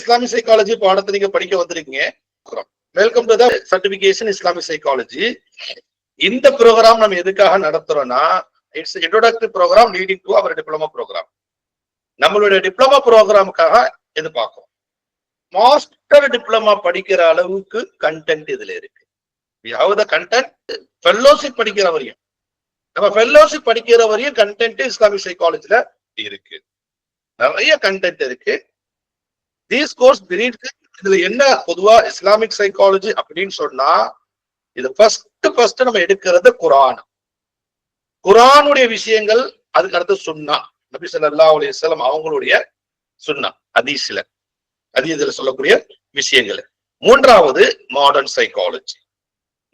Islamic psychology பாடத்தை நீங்க படிக்க வந்திருக்கீங்க. Welcome to the certification Islamic psychology. இந்த ப்ரோக்ராம் நம்ம எதுக்காக நடத்துறோம்னா, it's introductory program leading to our diploma program. நம்மளுடைய டிப்ளமா ப்ரோக்ராமுக்காக இது பார்க்கிறோம். மாஸ்டர் டிப்ளமா படிக்கிற அளவுக்கு கண்டென்ட் இதுல இருக்கு. கண்டென்ட் ஃபெல்லோஷிப் படிக்கிற வரையும், நம்ம ஃபெல்லோஷிப் படிக்கிற வரையும் கண்டென்ட் இஸ்லாமிக் சைக்காலஜில இருக்கு. நிறைய கண்டென்ட் இருக்கு. தீஸ் கோர்ஸ் இதுல என்ன பொதுவா இஸ்லாமிக் சைக்காலஜி அப்படின்னு சொன்னா, இது ஃபர்ஸ்ட் நம்ம எடுக்கிறது குர்ஆனுடைய விஷயங்கள். அதுக்கு அடுத்து சுன்னா, நபி ஸல்லல்லாஹு அலைஹி வஸல்லம் அவங்களுடைய சுன்னா, ஹதீஸ்ல சொல்லக்கூடிய விஷயங்கள். மூன்றாவது மாடர்ன் சைக்காலஜி.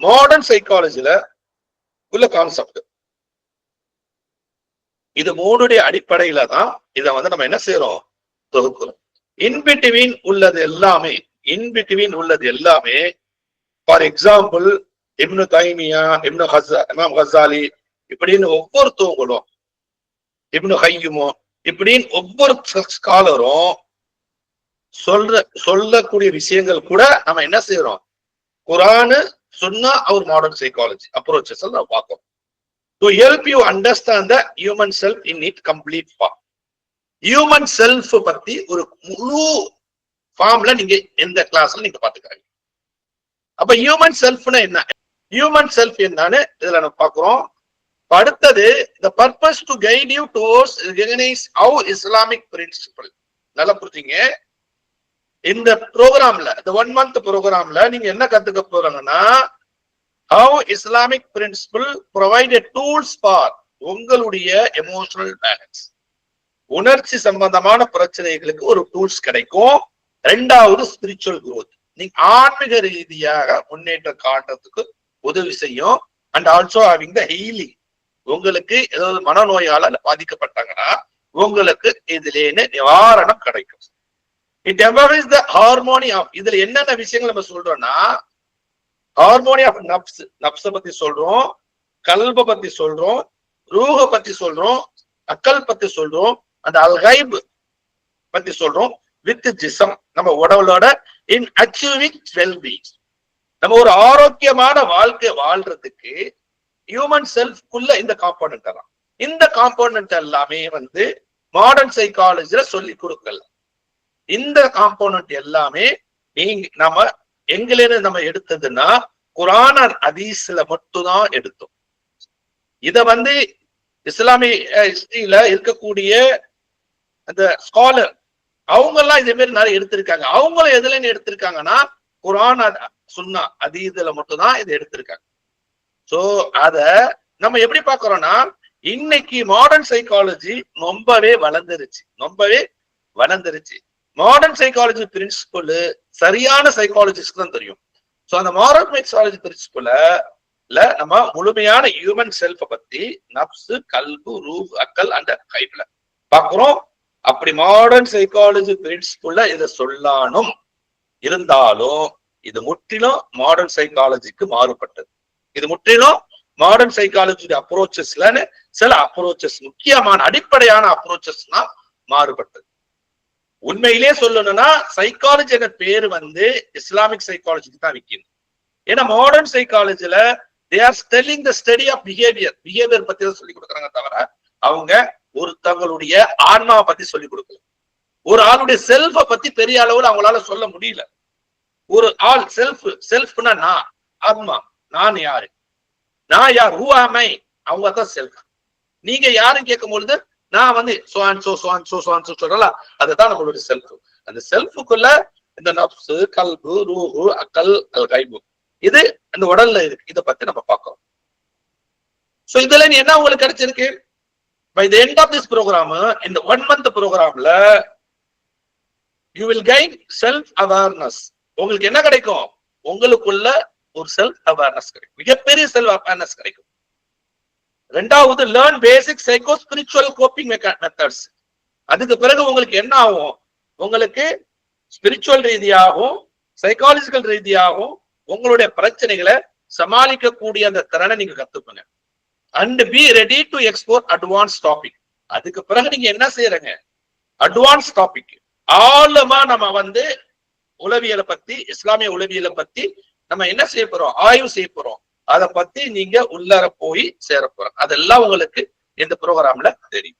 மாடர்ன் சைக்காலஜில உள்ள கான்செப்ட் இது மூணுடைய அடிப்படையில தான் இதை நம்ம என்ன செய்யறோம், தொகுக்கிறோம். இன்பிட்வீன் உள்ளது எல்லாமே ஃபார் எக்ஸாம்பிள் இப்னு தைமியா, இமாம் கஸாலி இப்படின்னு ஒவ்வொருத்தவங்களும், இப்னு கையுமோ இப்படின்னு ஒவ்வொரு ஸ்காலரும் சொல்லக்கூடிய விஷயங்கள் கூட நம்ம என்ன செய்யறோம், குர்ஆன் சுன்னா அவர் மாடர்ன் சைக்காலஜி அப்ரோச்சஸ் நம்ம பார்ப்போம். To help you understand the human self in it complete form. Human self பத்தி ஒரு முழு ஃபார்ம்ல நீங்க எந்த கிளாஸ்ல நீங்க பாத்துக்காங்க. அப்ப ஹியூமன் செல்ஃப்னா என்ன, ஹியூமன் செல்ஃப் என்னன்னு இதுல நம்ம பாக்குறோம். அடுத்தது the purpose to guide you towards recognize how Islamic principle. நல்லா புரிஞ்சுங்க. இந்த ப்ரோக்ராம்ல, இந்த 1 month ப்ரோக்ராம்ல நீங்க என்ன கத்துக்க போறாங்கன்னா, how Islamic principle provided tools for உங்களுடைய எமோஷனல் பேலன்ஸ், உணர்ச்சி சம்பந்தமான பிரச்சனைகளுக்கு ஒரு டூல்ஸ் கிடைக்கும். ரெண்டாவது ஸ்பிரிச்சுவல் growth, நீங்க ஆன்மீக ரீதியாக முன்னேற்றம் காட்டுறதுக்கு உதவி செய்யும். And also having the healing, உங்களுக்கு ஏதாவது மனநோயால பாதிக்கப்பட்டாங்கன்னா உங்களுக்கு இதுல நிவாரணம் கிடைக்கும். It empowers the harmony of, இதுல என்னென்ன விஷயங்கள் நம்ம சொல்றோம்னா, ஹார்மோனி ஆஃப் நப்ஸ பத்தி சொல்றோம், கல்ப பத்தி சொல்றோம், ரூஹ பத்தி சொல்றோம், அக்கல் பத்தி சொல்றோம், அந்த அல்கைப் பத்தி சொல்றோம். வித் ஜிசம், நம்ம உடலோட இன் அச்சீவிங் வெல்பீயிங், நம்ம ஒரு ஆரோக்கியமான வாழ்க்கை வாழ்றதுக்கு ஹியூமன் செல்ஃப்குள்ள இந்த காம்போனன்ட் எல்லாம், இந்த காம்போனன்ட் எல்லாமே மாடர்ன் சைக்காலஜில சொல்லி கொடுக்கல. இந்த காம்போனன்ட் எல்லாமே நம்ம எங்கிலிருந்து நம்ம எடுத்ததுன்னா குர்ஆன் ஹதீஸ்ல மட்டும்தான் எடுத்தோம். இத இஸ்லாமிய ஹிஸ்டரியில இருக்கக்கூடிய அந்த ஸ்காலர் அவங்க எல்லாம் இதே மாதிரி நிறைய எடுத்திருக்காங்க. அவங்களும் எதுல எடுத்திருக்காங்கன்னா குர்ஆன் சுன்னா ஹதீஸ்ல மட்டும்தான் இதை எடுத்திருக்காங்க. சோ அத நம்ம எப்படி பாக்குறோம்னா, இன்னைக்கு மாடர்ன் சைக்காலஜி ரொம்பவே வளர்ந்துருச்சு. மாடர்ன் சைக்காலஜி பிரின்சிபல் சரியான சைக்காலஜிஸ்ட் தான் தெரியும். சோ அந்த மாடர்ன் சைக்காலஜி பிரின்சிபல்ல நம்ம முழுமையான ஹியூமன் செல்ஃப பத்தி நப்சு, கல்பு, ரூஹ், அக்கல் அண்ட் கைப்ல பாக்குறோம். அப்படி மாடர்ன் சைக்காலஜி பிரின்சிபல்ல இதை சொல்லானும் இருந்தாலும் இது முற்றிலும் மாடர்ன் சைக்காலஜிக்கு மாறுபட்டது. இது முற்றிலும் மாடர்ன் சைக்காலஜி அப்ரோச்சஸ்ல சில அப்ரோச்சஸ், முக்கியமான அடிப்படையான அப்ரோச்சஸ்னா மாறுபட்டது. உண்மையிலே சொல்லணும்னா சைக்காலஜி என்ற பேரு இஸ்லாமிக் சைக்காலஜிக்கு தான் விற்கணும். ஏன்னா modern சைக்காலஜில they are telling the study of behavior பத்தி தான் சொல்லி கொடுக்குறாங்க, தவிர அவங்க ஒருத்தவங்களுடைய ஆன்மாவை பத்தி சொல்லி கொடுக்கல. ஒரு ஆளுடைய செல்ஃப பத்தி பெரிய அளவுல அவங்களால சொல்ல முடியல. ஒரு ஆள் செல்ஃப்னா நான், ஆத்மா, நான் யாரு, who am I, அவங்க தான் செல்ஃப். நீங்க யாருன்னு கேட்கும் பொழுது நான் சொல்றல, அதுதான் நம்மளுடைய செல்ஃப். அந்த செல்ஃபுக்குள்ள இந்த நப்சு, கல்பு, ரூஹு, அக்கல், அல் கைபு, இது அந்த உடல்ல இருக்கு. இதை பத்தி நம்ம பார்க்கிறோம். சோ இதுல என்ன உங்களுக்கு கிடைச்சிருக்கு? By the end of this program, இந்த 1 month ப்ரோக்ராம்ல you will gain self awareness. உங்களுக்கு என்ன கிடைக்கும்? உங்களுக்குள்ள ஒரு செல்ஃப் அவேர்னஸ் கிடைக்கும், மிகப்பெரிய செல்ஃப் அவேர்னஸ் கிடைக்கும். ரெண்டாவது லேர்ன் பேசிக் சைக்கோ ஸ்பிரிச்சுவல் கோப்பிங் மெத்தட்ஸ். அதுக்கு பிறகு உங்களுக்கு என்ன ஆகும்? உங்களுக்கு ஸ்பிரிச்சுவல் ரீதியாகவும் சைக்காலஜிக்கல் ரீதியாகவும் உங்களுடைய பிரச்சனைகளை சமாளிக்கக்கூடிய அந்த திறனை நீங்க கத்துப்பீங்க. And be ready to explore advance topic. அதுக்கு பிறகு நீங்க என்ன செய்யறீங்க? அட்வான்ஸ் டாபிக், ஆழமா நம்ம உளவியலை பத்தி, இஸ்லாமிய உளவியலை பத்தி நம்ம என்ன செய்ய போறோம், ஆய்வு செய்ய போறோம். அதை பத்தி நீங்க உள்ளார போய் சேர போறோம். அதெல்லாம் உங்களுக்கு இந்த ப்ரோக்ராம்ல தெரியும்.